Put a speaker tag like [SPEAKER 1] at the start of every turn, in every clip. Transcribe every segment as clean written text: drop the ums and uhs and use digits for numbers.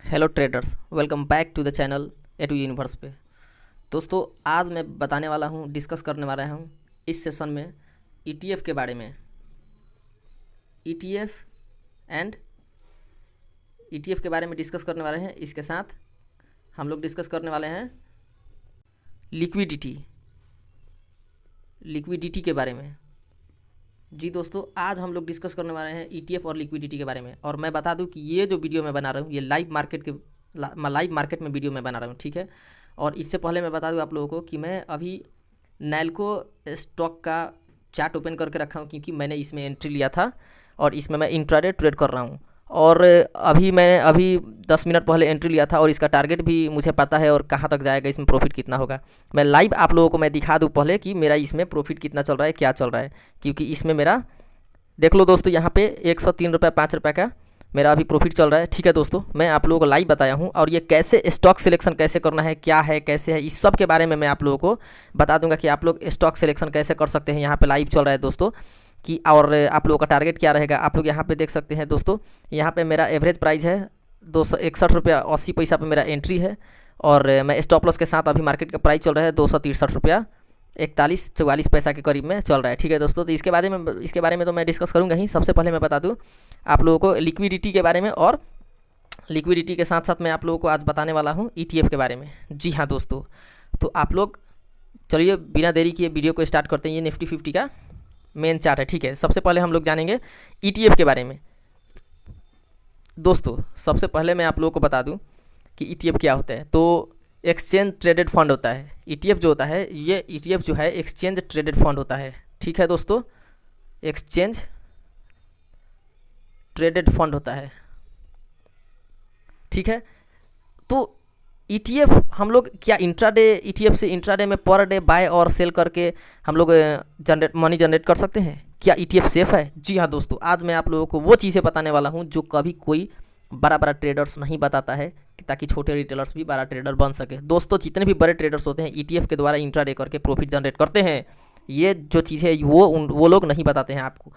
[SPEAKER 1] Hello traders, welcome back to the channel A to universe पे। दोस्तों, आज मैं बताने वाला हूँ, डिस्कस करने वाला हूँ इस सेशन में ईटीएफ के बारे में। ईटीएफ एंड ईटीएफ के बारे में डिस्कस करने वाले हैं। इसके साथ हम लोग डिस्कस करने वाले हैं लिक्विडिटी के बारे में। जी दोस्तों, आज हम लोग डिस्कस करने वाले हैं ईटीएफ और लिक्विडिटी के बारे में। और मैं बता दूं कि ये जो वीडियो मैं बना रहा हूँ ये लाइव मार्केट में वीडियो मैं बना रहा हूँ, ठीक है। और इससे पहले मैं बता दूं आप लोगों को कि मैं अभी नैल्को स्टॉक का चार्ट ओपन करके रखा हूँ, क्योंकि मैंने इसमें एंट्री लिया था और इसमें मैं इंट्राडे ट्रेड कर रहा हूँ। और मैंने अभी 10 मिनट पहले एंट्री लिया था और इसका टारगेट भी मुझे पता है और कहाँ तक जाएगा, इसमें प्रॉफिट कितना होगा। मैं लाइव आप लोगों को मैं दिखा दूँ पहले कि मेरा इसमें प्रॉफिट कितना चल रहा है, क्या चल रहा है। क्योंकि इसमें मेरा देख लो दोस्तों, यहाँ पे 103 रुपये 5 रुपये का मेरा अभी प्रॉफिट चल रहा है, ठीक है दोस्तों। मैं आप लोगों को लाइव बताया हूँ और ये कैसे स्टॉक सिलेक्शन कैसे करना है, क्या है, कैसे है, इस सब के बारे में मैं आप लोगों को बता दूंगा कि आप लोग स्टॉक सिलेक्शन कैसे कर सकते हैं। यहाँ पे लाइव चल रहा है दोस्तों कि और आप लोगों का टारगेट क्या रहेगा। आप लोग यहाँ पे देख सकते हैं दोस्तों, यहाँ पे मेरा एवरेज प्राइस है 261 रुपया 80 पैसा पे मेरा एंट्री है। और मैं स्टॉप लॉस के साथ अभी मार्केट का प्राइस चल रहा है 263 रुपया 41-44 पैसा के करीब में चल रहा है, ठीक है दोस्तों। तो इसके बारे में तो मैं डिस्कस करूँगा ही। सबसे पहले मैं बता दूँ आप लोगों को लिक्विडिटी के बारे में, और लिक्विडिटी के साथ साथ मैं आप लोगों को आज बताने वाला हूँ ईटीएफ के बारे में। जी हाँ दोस्तों, तो आप लोग चलिए बिना देरी किए वीडियो को स्टार्ट करते हैं। ये निफ्टी 50 का मेन चार्ट है, ठीक है। सबसे पहले हम लोग जानेंगे ईटीएफ के बारे में। दोस्तों, सबसे पहले मैं आप लोगों को बता दूं कि ईटीएफ क्या होता है। तो एक्सचेंज ट्रेडेड फंड होता है ईटीएफ जो होता है। ये ईटीएफ जो है एक्सचेंज ट्रेडेड फंड होता है, ठीक है दोस्तों। एक्सचेंज ट्रेडेड फंड होता है, ठीक है। तो ईटीएफ हम लोग क्या इंट्राडे ईटीएफ से इंट्राडे में पर डे बाय और सेल करके हम लोग मनी जनरेट कर सकते हैं। क्या ईटीएफ सेफ है? जी हाँ दोस्तों, आज मैं आप लोगों को वो चीज़ें बताने वाला हूँ जो कभी कोई बड़ा ट्रेडर्स नहीं बताता है, ताकि छोटे रिटेलर्स भी बड़ा ट्रेडर बन सके। दोस्तों, जितने भी बड़े ट्रेडर्स होते हैं ईटीएफ के द्वारा इंट्राडे करके प्रॉफिट जनरेट करते हैं। ये जो चीज़ है वो लोग नहीं बताते हैं आपको,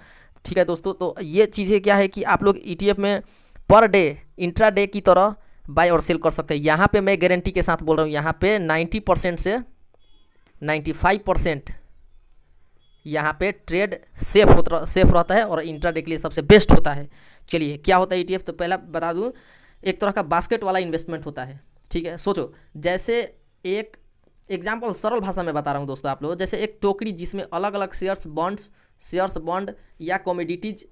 [SPEAKER 1] ठीक है दोस्तों। तो ये चीज़ें क्या है कि आप लोग ईटीएफ में पर डे इंट्राडे की तरह बाय और सेल कर सकते हैं। यहाँ पे मैं गारंटी के साथ बोल रहा हूँ, यहाँ पे 90% से 95% यहाँ पे ट्रेड सेफ रहता है और इंट्राडे के लिए सबसे बेस्ट होता है। चलिए, क्या होता है ईटीएफ? तो पहला बता दूँ, एक तरह का बास्केट वाला इन्वेस्टमेंट होता है, ठीक है। सोचो, जैसे एक एग्जाम्पल सरल भाषा में बता रहा हूँ दोस्तों आप लोग, जैसे एक टोकरी जिसमें अलग अलग शेयर्स बॉन्ड या कमोडिटीज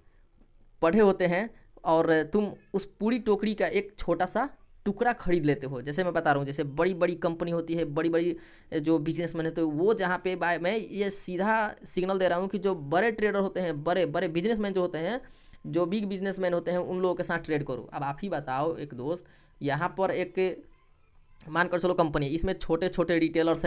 [SPEAKER 1] पड़े होते हैं, और तुम उस पूरी टोकरी का एक छोटा सा टुकड़ा खरीद लेते हो। जैसे मैं बता रहा हूँ, जैसे बड़ी बड़ी कंपनी होती है, बड़ी बड़ी जो बिजनेसमैन होते हैं, वो जहाँ पे मैं ये सीधा सिग्नल दे रहा हूँ कि जो बड़े ट्रेडर होते हैं, बड़े बड़े बिजनेसमैन जो होते हैं, जो बिग बिजनेसमैन होते हैं, उन लोगों के साथ ट्रेड करो। अब आप ही बताओ, एक दोस्त, यहाँ पर एक मानकर चलो कंपनी, इसमें छोटे छोटे रिटेलर्स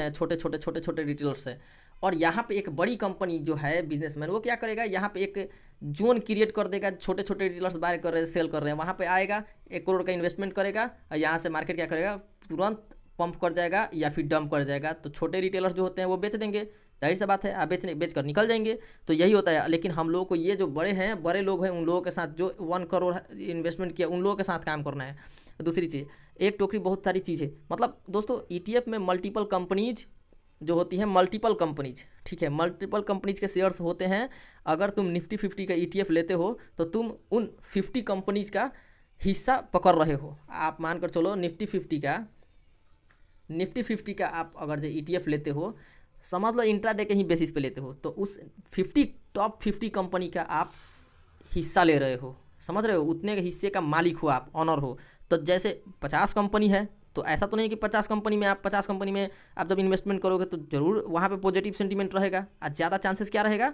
[SPEAKER 1] हैं, और यहाँ पे एक बड़ी कंपनी जो है बिजनेसमैन, वो क्या करेगा, यहाँ पे एक जोन क्रिएट कर देगा। छोटे छोटे रिटेलर्स बाय कर रहे हैं, सेल कर रहे हैं, वहाँ पे आएगा, 1 करोड़ का इन्वेस्टमेंट करेगा और यहाँ से मार्केट क्या करेगा, तुरंत पंप कर जाएगा या फिर डंप कर जाएगा। तो छोटे रिटेलर्स जो होते हैं वो बेच देंगे, जाहिर सी बात है, आप बेच कर निकल जाएंगे। तो यही होता है। लेकिन हम लोगों को ये जो बड़े लोग हैं, उन लोगों के साथ जो 1 करोड़ इन्वेस्टमेंट किया, उन लोगों के साथ काम करना है। दूसरी चीज़, एक टोकरी बहुत सारी चीज़ें, मतलब दोस्तों ईटीएफ में मल्टीपल कंपनीज जो होती हैं, मल्टीपल कंपनीज, ठीक है, मल्टीपल कंपनीज के शेयर्स होते हैं। अगर तुम निफ्टी 50 का ईटीएफ लेते हो तो तुम उन 50 कंपनीज का हिस्सा पकड़ रहे हो। आप मानकर चलो निफ्टी 50 का आप अगर जो ईटीएफ लेते हो, समझ लो इंट्राडे के ही बेसिस पे लेते हो, तो उस टॉप 50 कंपनी का आप हिस्सा ले रहे हो, समझ रहे हो, उतने के हिस्से का मालिक हो आप, ऑनर हो। तो जैसे 50 कंपनी है, तो ऐसा तो नहीं कि 50 कंपनी में आप जब इन्वेस्टमेंट करोगे तो ज़रूर वहाँ पे पॉजिटिव सेंटीमेंट रहेगा, और ज़्यादा चांसेस क्या रहेगा,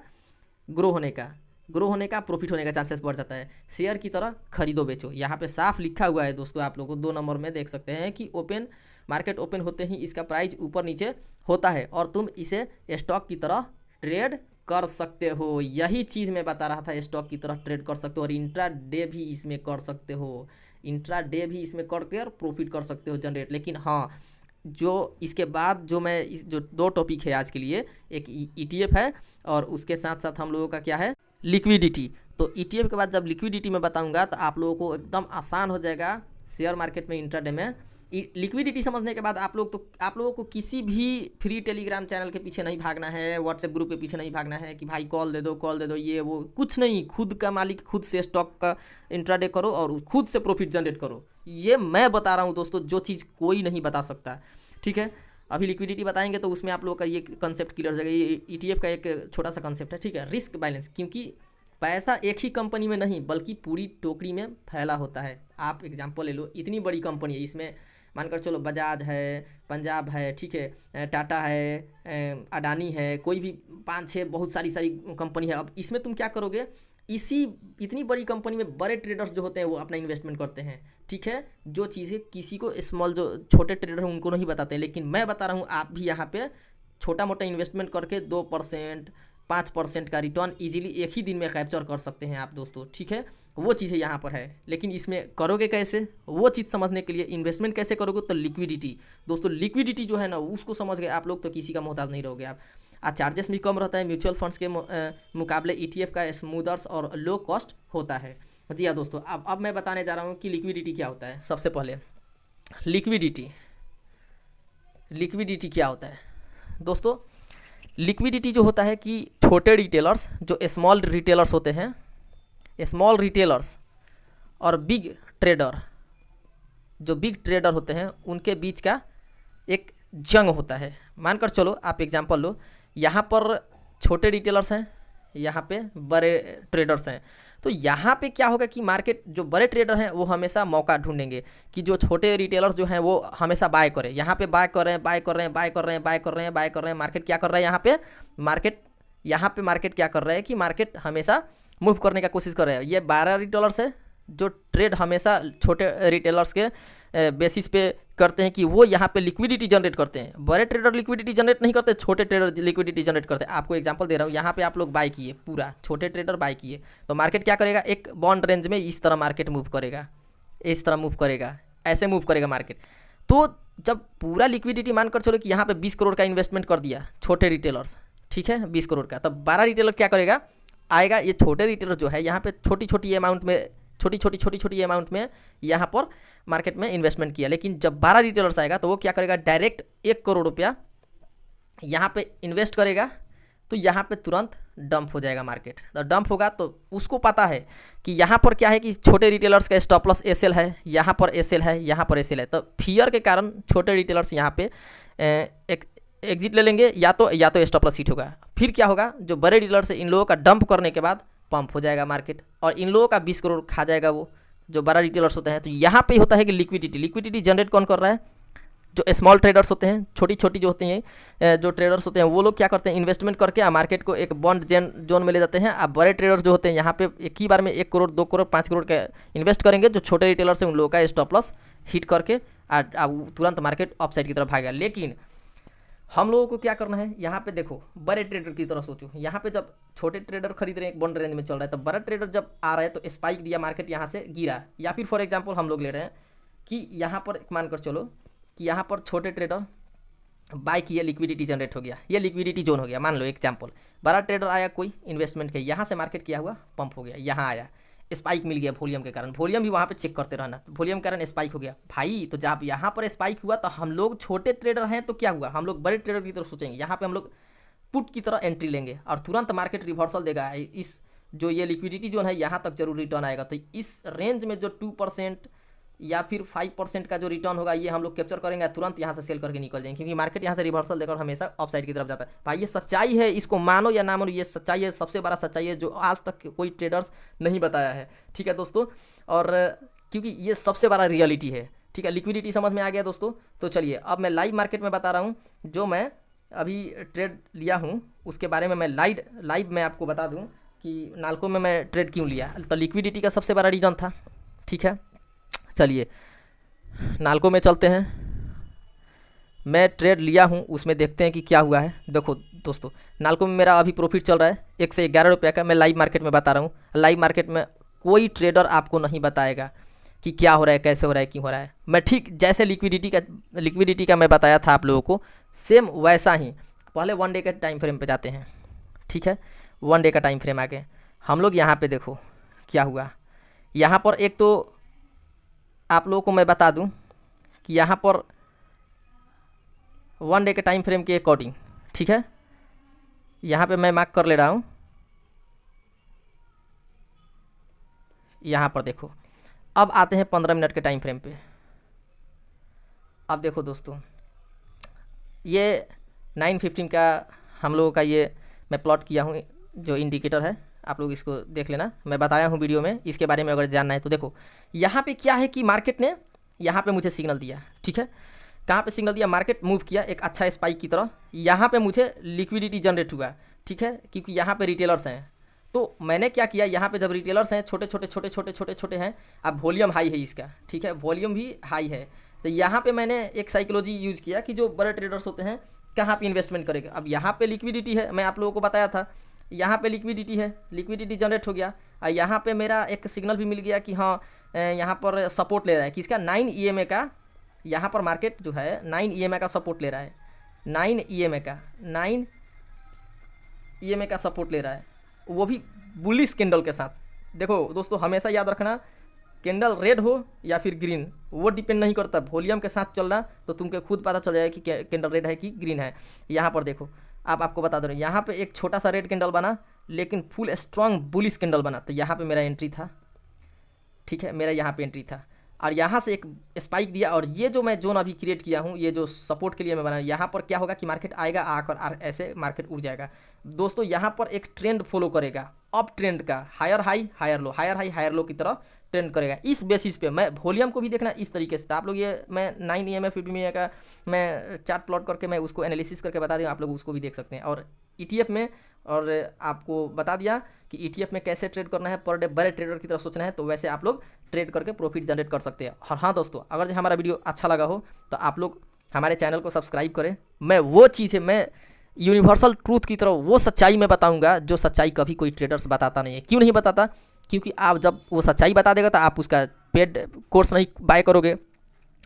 [SPEAKER 1] ग्रो होने का, प्रॉफिट होने का चांसेस बढ़ जाता है। शेयर की तरह खरीदो बेचो, यहाँ पे साफ लिखा हुआ है दोस्तों, आप लोगों को 2 नंबर में देख सकते हैं कि मार्केट ओपन होते ही इसका प्राइस ऊपर नीचे होता है और तुम इसे स्टॉक की तरह ट्रेड कर सकते हो। यही चीज़ मैं बता रहा था, स्टॉक की तरह ट्रेड कर सकते हो और इंट्राडे भी इसमें कर सकते हो, इंट्राडे भी इसमें करके और प्रॉफिट कर सकते हो जनरेट। लेकिन हाँ, जो इसके बाद जो 2 टॉपिक है आज के लिए, एक ईटीएफ है और उसके साथ साथ हम लोगों का क्या है, लिक्विडिटी। तो ईटीएफ के बाद जब लिक्विडिटी में बताऊंगा तो आप लोगों को एकदम आसान हो जाएगा शेयर मार्केट में इंट्राडे में लिक्विडिटी समझने के बाद आप लोगों को किसी भी फ्री टेलीग्राम चैनल के पीछे नहीं भागना है, व्हाट्सएप ग्रुप के पीछे नहीं भागना है कि भाई कॉल दे दो ये वो, कुछ नहीं। खुद का मालिक, खुद से स्टॉक का इंट्राडे करो और खुद से प्रॉफिट जनरेट करो। ये मैं बता रहा हूँ दोस्तों, जो चीज़ कोई नहीं बता सकता, ठीक है। अभी लिक्विडिटी बताएंगे तो उसमें आप लोगों का ये कंसेप्ट क्लियर हो जाएगा। ये ETF का एक छोटा सा कंसेप्ट है, ठीक है। रिस्क बैलेंस, क्योंकि पैसा एक ही कंपनी में नहीं बल्कि पूरी टोकरी में फैला होता है। आप एग्जांपल ले लो, इतनी बड़ी कंपनी है, इसमें मानकर चलो बजाज है, पंजाब है, ठीक है, टाटा है, अडानी है, कोई भी 5-6 बहुत सारी कंपनी है। अब इसमें तुम क्या करोगे, इतनी बड़ी कंपनी में बड़े ट्रेडर्स जो होते हैं वो अपना इन्वेस्टमेंट करते हैं, ठीक है। जो चीज़ें किसी को स्मॉल, जो छोटे ट्रेडर हैं उनको नहीं बताते, लेकिन मैं बता रहा हूँ, आप भी यहाँ पे छोटा मोटा इन्वेस्टमेंट करके 2%, 5% का रिटर्न इजीली एक ही दिन में कैप्चर कर सकते हैं आप दोस्तों, ठीक है। वो चीज़ें यहाँ पर है, लेकिन इसमें करोगे कैसे, वो चीज़ समझने के लिए इन्वेस्टमेंट कैसे करोगे, तो लिक्विडिटी दोस्तों, लिक्विडिटी जो है ना उसको समझ गए आप लोग तो किसी का मोहताज नहीं रहोगे आप। चार्जेस भी कम रहता है म्यूचुअल फंड्स के मुकाबले। ETF का स्मूदर्स और लो कॉस्ट होता है। जी हाँ दोस्तों, अब मैं बताने जा रहा हूँ कि लिक्विडिटी क्या होता है। सबसे पहले लिक्विडिटी क्या होता है दोस्तों। लिक्विडिटी जो होता है कि छोटे रिटेलर्स, जो स्मॉल रिटेलर्स होते हैं, स्मॉल रिटेलर्स और बिग ट्रेडर, जो बिग ट्रेडर होते हैं, उनके बीच का एक जंग होता है। मानकर चलो, आप एग्जांपल लो, यहाँ पर छोटे रिटेलर्स हैं, यहाँ पे बड़े ट्रेडर्स हैं। तो यहाँ पे क्या होगा कि मार्केट, जो बड़े ट्रेडर हैं वो हमेशा मौका ढूंढेंगे कि जो छोटे रिटेलर्स जो हैं वो हमेशा बाय करें। यहाँ पे बाय कर रहे हैं। मार्केट क्या कर रहा है यहाँ पे, मार्केट क्या कर रहा है कि मार्केट हमेशा मूव करने का कोशिश कर रहे हैं। ये 12 रिटेलर्स है जो ट्रेड हमेशा छोटे रिटेलर्स के बेसिस पे करते हैं कि वो यहाँ पे लिक्विडिटी जनरेट करते हैं। बड़े ट्रेडर लिक्विडिटी जनरेट नहीं करते, छोटे ट्रेडर लिक्विडिटी जनरेट करते हैं। आपको एग्जांपल दे रहा हूँ, यहाँ पे आप लोग बाय किए, पूरा छोटे ट्रेडर बाय किए, तो मार्केट क्या करेगा, एक बॉन्ड रेंज में इस तरह मार्केट मूव करेगा, इस तरह मूव करेगा, ऐसे मूव करेगा मार्केट। तो जब पूरा लिक्विडिटी मानकर चलो कि यहाँ पे 20 करोड़ का इन्वेस्टमेंट कर दिया छोटे रिटेलर्स, ठीक है, 20 करोड़ का, तब 12 रिटेलर क्या करेगा, आएगा। ये छोटे रिटेलर जो है यहाँ पे छोटी अमाउंट में यहाँ पर मार्केट में इन्वेस्टमेंट किया, लेकिन जब 12 रिटेलर्स आएगा तो वो क्या करेगा, डायरेक्ट 1 करोड़ रुपया यहाँ पे इन्वेस्ट करेगा। तो यहाँ पे तुरंत डंप हो जाएगा मार्केट। तो डंप होगा तो उसको पता है कि यहाँ पर क्या है कि छोटे रिटेलर्स का स्टॉप लॉस एसएल है, यहाँ पर एसएल है, यहाँ पर एसएल है। तो फियर के कारण छोटे रिटेलर्स यहाँ पे एक एग्जिट ले लेंगे, या तो स्टॉप लॉस हिट होगा। फिर क्या होगा, जो बड़े डीलर्स है इन लोगों का डंप करने के बाद पंप हो जाएगा मार्केट, और इन लोगों का 20 करोड़ खा जाएगा वो जो बड़ा रिटेलर्स होते हैं। तो यहाँ पे होता है कि लिक्विडिटी जनरेट कौन कर रहा है, जो स्मॉल ट्रेडर्स होते हैं, छोटी जो होते हैं, जो ट्रेडर्स होते हैं, वो लोग क्या करते हैं, इन्वेस्टमेंट करके मार्केट को एक बॉन्ड जोन में ले जाते हैं। अब बड़े ट्रेडर्स जो होते हैं यहाँ पे एक ही बार में 1 करोड़ 2 करोड़ 5 करोड़ का इन्वेस्ट करेंगे। जो छोटे रिटेलर्स हैं उन लोगों का स्टॉप लॉस हिट करके तुरंत मार्केट अपसाइड की तरफ भागेगा। लेकिन हम लोगों को क्या करना है, यहाँ पे देखो, बड़े ट्रेडर की तरह सोचो। यहाँ पे जब छोटे ट्रेडर खरीद रहे हैं, एक बॉन्ड रेंज में चल रहा है, तो बड़ा ट्रेडर जब आ रहा है तो स्पाइक दिया, मार्केट यहाँ से गिरा। या फिर फॉर एग्जांपल हम लोग ले रहे हैं कि यहाँ पर मानकर चलो कि यहाँ पर छोटे ट्रेडर बाय किया, लिक्विडिटी जनरेट हो गया, ये लिक्विडिटी जोन हो गया। मान लो एग्जाम्पल, बड़ा ट्रेडर आया कोई इन्वेस्टमेंट के, यहाँ से मार्केट क्या हुआ, पंप हो गया, यहाँ आया, स्पाइक मिल गया वॉल्यूम के कारण। वॉल्यूम भी वहाँ पे चेक करते रहना, वॉल्यूम के कारण स्पाइक हो गया भाई। तो जब यहाँ पर स्पाइक हुआ तो हम लोग छोटे ट्रेडर हैं तो क्या हुआ, हम लोग बड़े ट्रेडर की तरफ सोचेंगे, यहाँ पे हम लोग पुट की तरह एंट्री लेंगे और तुरंत मार्केट रिवर्सल देगा। इस जो ये लिक्विडिटी जोन है यहाँ तक जरूर रिटर्न आएगा। तो इस रेंज में जो 2% या फिर 5% का जो रिटर्न होगा ये हम लोग कैप्चर करेंगे, तुरंत यहाँ से सेल करके निकल जाएंगे, क्योंकि मार्केट यहाँ से रिवर्सल देकर हमेशा अपसाइड की तरफ जाता है। भाई ये सच्चाई है, इसको मानो या ना मानो, ये सच्चाई है, सबसे बड़ा सच्चाई है जो आज तक कोई ट्रेडर्स नहीं बताया है। ठीक है दोस्तों, और क्योंकि ये सबसे बड़ा रियलिटी है। ठीक है, लिक्विडिटी समझ में आ गया दोस्तों। तो चलिए अब मैं लाइव मार्केट में बता रहा हूँ, जो मैं अभी ट्रेड लिया हूँ उसके बारे में मैं लाइव मैं आपको बता दूँ कि नाल्को में मैं ट्रेड क्यों लिया। तो लिक्विडिटी का सबसे बड़ा रीज़न था। ठीक है, चलिए नाल्को में चलते हैं। मैं ट्रेड लिया हूं, उसमें देखते हैं कि क्या हुआ है। देखो दोस्तों, नाल्को में मेरा अभी प्रॉफिट चल रहा है 1 से 11 रुपये का। मैं लाइव मार्केट में बता रहा हूं। लाइव मार्केट में कोई ट्रेडर आपको नहीं बताएगा कि क्या हो रहा है, कैसे हो रहा है, क्यों हो रहा है। मैं ठीक जैसे लिक्विडिटी का मैं बताया था आप लोगों को, सेम वैसा ही। पहले 1 डे के टाइम फ्रेम पे जाते हैं। ठीक है, 1 डे का टाइम फ्रेम आ गए हम लोग। यहाँ पे देखो क्या हुआ, यहाँ पर एक तो आप लोगों को मैं बता दूं कि यहाँ पर 1 डे के टाइम फ्रेम के अकॉर्डिंग, ठीक है, यहाँ पे मैं मार्क कर ले रहा हूँ। यहाँ पर देखो, अब आते हैं 15 मिनट के टाइम फ्रेम पे। अब देखो दोस्तों, ये 9:15 का हम लोगों का ये मैं प्लॉट किया हूँ जो इंडिकेटर है, आप लोग इसको देख लेना, मैं बताया हूँ वीडियो में, इसके बारे में अगर जानना है तो देखो। यहाँ पे क्या है कि मार्केट ने यहाँ पे मुझे सिग्नल दिया, ठीक है, कहाँ पे सिग्नल दिया, मार्केट मूव किया एक अच्छा स्पाइक की तरह, यहाँ पे मुझे लिक्विडिटी जनरेट हुआ, ठीक है, क्योंकि यहाँ पे रिटेलर्स हैं। तो मैंने क्या किया, यहाँ पे जब रिटेलर्स हैं, छोटे छोटे हैं, अब वॉल्यूम हाई है इसका, ठीक है, वॉल्यूम भी हाई है, तो यहाँ पे मैंने एक साइकोलॉजी यूज़ किया कि जो बड़े ट्रेडर्स होते हैं कहाँ पे इन्वेस्टमेंट करेगा। अब यहाँ पे लिक्विडिटी है, मैं आप लोगों को बताया था, यहाँ पे लिक्विडिटी है, लिक्विडिटी जनरेट हो गया, और यहाँ पे मेरा एक सिग्नल भी मिल गया कि हाँ यहाँ पर सपोर्ट ले रहा है किसका, 9 EMA का, यहाँ पर मार्केट जो है 9 EMA का सपोर्ट ले रहा है, 9 EMA का सपोर्ट ले रहा है, वो भी बुलिश कैंडल के साथ। देखो दोस्तों, हमेशा याद रखना, कैंडल रेड हो या फिर ग्रीन, वो डिपेंड नहीं करता, वॉल्यूम के साथ चलना तो तुमको खुद पता चल जाएगा कि कैंडल रेड है कि ग्रीन है। यहाँ पर देखो, आपको बता दो, यहाँ पे एक छोटा सा रेड कैंडल बना लेकिन फुल स्ट्रांग बुलिश कैंडल बना, तो यहाँ पे मेरा एंट्री था, ठीक है, मेरा यहाँ पे एंट्री था, और यहाँ से एक स्पाइक दिया, और ये जो मैं जोन अभी क्रिएट किया हूँ, ये जो सपोर्ट के लिए मैं बनाया, यहाँ पर क्या होगा कि मार्केट आएगा, आकर ऐसे मार्केट उड़ जाएगा दोस्तों। यहाँ पर एक ट्रेंड फॉलो करेगा, अप ट्रेंड का, higher high higher low, higher high higher low की तरह ट्रेंड करेगा। इस बेसिस पे मैं वॉल्यूम को भी देखना इस तरीके से, आप लोग ये मैं 9 EMA 50 EMA का मैं चार्ट प्लॉट करके मैं उसको एनालिसिस करके बता दूँ, आप लोग उसको भी देख सकते हैं। और ETF में, और आपको बता दिया कि ETF में कैसे ट्रेड करना है, पर डे बड़े ट्रेडर की तरफ सोचना है, तो वैसे आप लोग ट्रेड करके प्रॉफिट जनरेट कर सकते हैं। और हाँ दोस्तों, अगर हमारा वीडियो अच्छा लगा हो तो आप लोग हमारे चैनल को सब्सक्राइब करें। मैं वो चीज़ है, मैं यूनिवर्सल ट्रूथ की तरह वो सच्चाई मैं बताऊंगा जो सच्चाई कभी कोई ट्रेडर्स बताता नहीं है। क्यों नहीं बताता? क्योंकि आप जब वो सच्चाई बता देगा तो आप उसका पेड कोर्स नहीं बाय करोगे,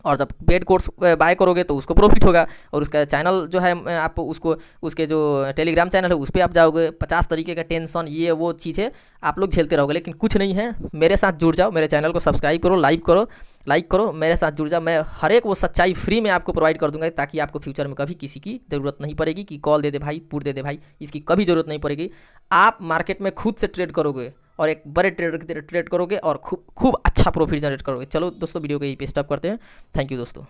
[SPEAKER 1] और जब पेड कोर्स बाय करोगे तो उसको प्रॉफिट होगा, और उसका चैनल जो है आप उसको, उसके जो टेलीग्राम चैनल है उस पर आप जाओगे, 50 तरीके का टेंशन ये वो चीज़ें आप लोग झेलते रहोगे, लेकिन कुछ नहीं है। मेरे साथ जुड़ जाओ, मेरे चैनल को सब्सक्राइब करो, लाइक करो, मेरे साथ जुड़ जाओ। मैं हर एक वो सच्चाई फ्री में आपको प्रोवाइड कर दूंगा, ताकि आपको फ्यूचर में कभी किसी की ज़रूरत नहीं पड़ेगी कि कॉल दे दे भाई, पुट दे दे भाई, इसकी कभी ज़रूरत नहीं पड़ेगी। आप मार्केट में खुद से ट्रेड करोगे और एक बड़े ट्रेडर की तरह ट्रेड करोगे और खूब अच्छा प्रॉफिट जनरेट करोगे। चलो दोस्तों, वीडियो को यहीं पे स्टॉप करते हैं। थैंक यू दोस्तों।